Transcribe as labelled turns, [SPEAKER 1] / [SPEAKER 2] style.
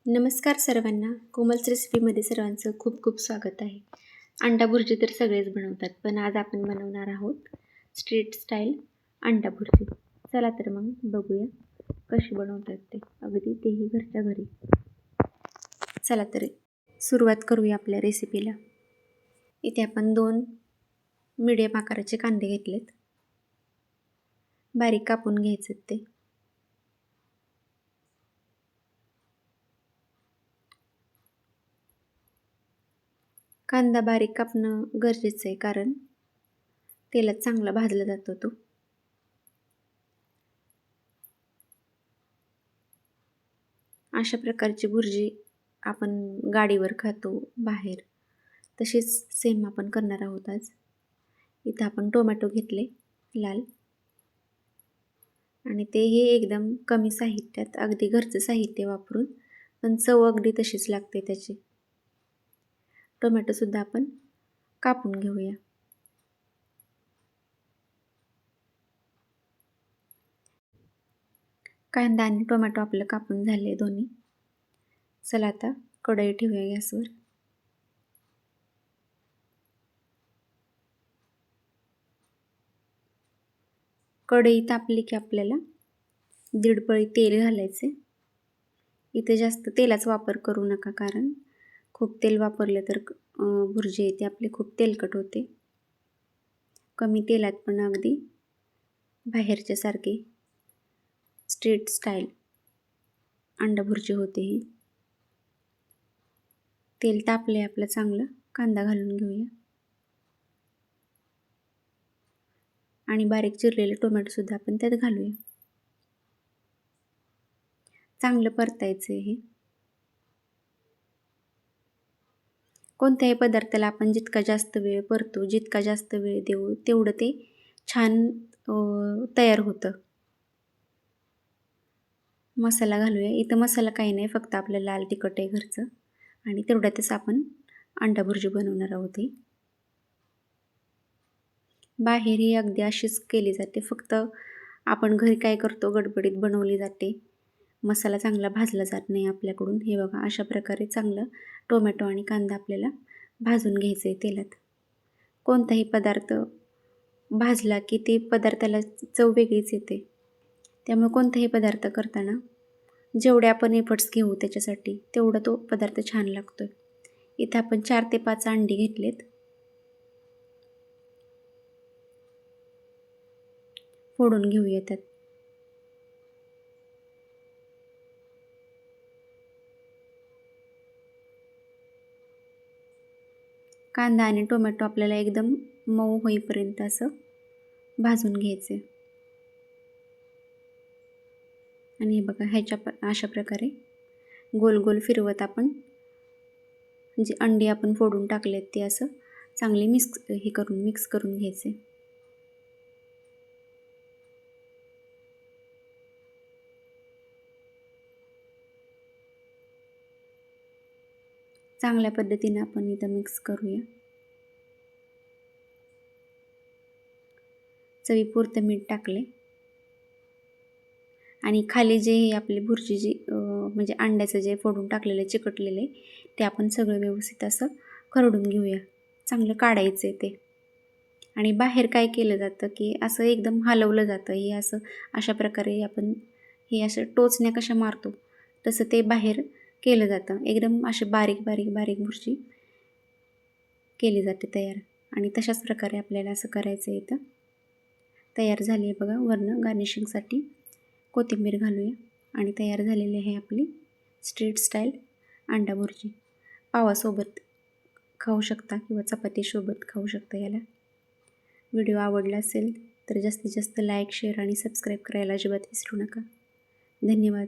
[SPEAKER 1] नमस्कार सर्वांना. कोमल्स रेसिपीमध्ये सर्वांचं खूप खूप स्वागत आहे. अंडा भुर्जी तर सगळेच बनवतात, पण आज आपण बनवणार आहोत स्ट्रीट स्टाईल अंडा भुर्जी. चला तर मग बघूया कशी बनवतात ते, अगदी तेही घरच्या घरी. चला तर सुरुवात करूया आपल्या रेसिपीला. इथे आपण 2 मीडियम आकाराचे कांदे घेतलेत, बारीक कापून घ्यायचे ते. कांदा बारीक कापणं गरजेचं आहे, कारण तेलात चांगला भाजला जातो तो. अशा प्रकारची भुर्जी आपण गाडीवर खातो बाहेर, तशीच सेम आपण करणार आहोत आज. इथं आपण टोमॅटो घेतले लाल, आणि तेही एकदम कमी साहित्यात, अगदी घरचं साहित्य वापरून, पण चव अगदी तशीच लागते त्याची. टोमॅटोसुद्धा आपण कापून घेऊया. कांदा आणि टोमॅटो आपलं कापून झाले दोन्ही. चला आता कढई ठेवूया गॅसवर. कढई तापली की आपल्याला 1.5 पळी तेल घालायचे. इथे जास्त तेलाचा वापर करू नका, कारण खूप तेल वापरलं तर भुर्जी येते आपली खूप तेलकट होते. कमी तेलात पण अगदी बाहेरच्या सारखी स्ट्रीट स्टाईल अंडा भुर्जी होते ही. तेल तापले आपलं चांगलं, कांदा घालून घेऊया आणि बारीक चिरलेले टोमॅटोसुद्धा आपण त्यात घालूया. चांगलं परतायचं हे. कोणत्याही पदार्थाला आपण जितका जास्त वेळ परतू, जितका जास्त वेळ देऊ, तेवढं ते छान तयार होतं. मसाला घालूया. इथं मसाला काही नाही, फक्त आपलं लाल तिखट आहे घरचं, आणि तेवढ्यातच आपण अंडा भुर्जी बनवणार आहोत. ही बाहेर ही अगदी अशीच केली जाते, फक्त आपण घरी काय करतो, गडबडीत बनवली जाते. मसाला चांगला भाजला जात नाही आपल्याकडून. हे बघा, अशा प्रकारे चांगलं टोमॅटो आणि कांदा आपल्याला भाजून घ्यायचं आहे तेलात. कोणताही पदार्थ भाजला की ते पदार्थाला चव वेगळीच येते. त्यामुळे कोणताही पदार्थ करताना जेवढे आपण एफर्ट्स घेऊ त्याच्यासाठी, तेवढा तो पदार्थ छान लागतो. इथं आपण 4 ते 5 अंडी घेतलेत, फोडून घेऊया त्यात. कांदा आणि टोमॅटो आपल्याला एकदम मऊ होईपर्यंत असं भाजून घ्यायचे. आणि हे बघा, अशा प्रकारे गोल गोल फिरवत आपण जे अंडी आपण फोडून टाकलेत ते असं चांगले मिक्स करून घ्यायचे. चांगल्या पद्धतीने आपण इथं मिक्स करूया. चवीपुरतं मीठ टाकले, आणि खाली जे आपली भुर्जी जी म्हणजे अंड्याचं जे फोडून टाकलेलं चिकटलेले, ते आपण सगळं व्यवस्थित असं खरडून घेऊया. चांगलं काढायचं आहे ते. आणि बाहेर काय केलं जातं की असं एकदम हलवलं जातं. हे असं अशा प्रकारे आपण हे असं टोचण्या कशा मारतो, तसं ते बाहेर केलं जातं. एकदम असे बारीक बारीक बारीक भुर्जी केली जाते तयार. आणि तशाच प्रकारे आपल्याला असं करायचं आहे. इथं तयार झाली आहे बघा. वरनं गार्निशिंगसाठी कोथिंबीर घालूया, आणि तयार झालेली आहे आपली स्ट्रीट स्टाईल अंडा भुर्जी. पावासोबत खाऊ शकता किंवा चपातीसोबत खाऊ शकता याला. व्हिडिओ आवडला असेल तर जास्तीत जास्त लाईक, शेअर आणि सबस्क्राईब करायला अजिबात विसरू नका. धन्यवाद.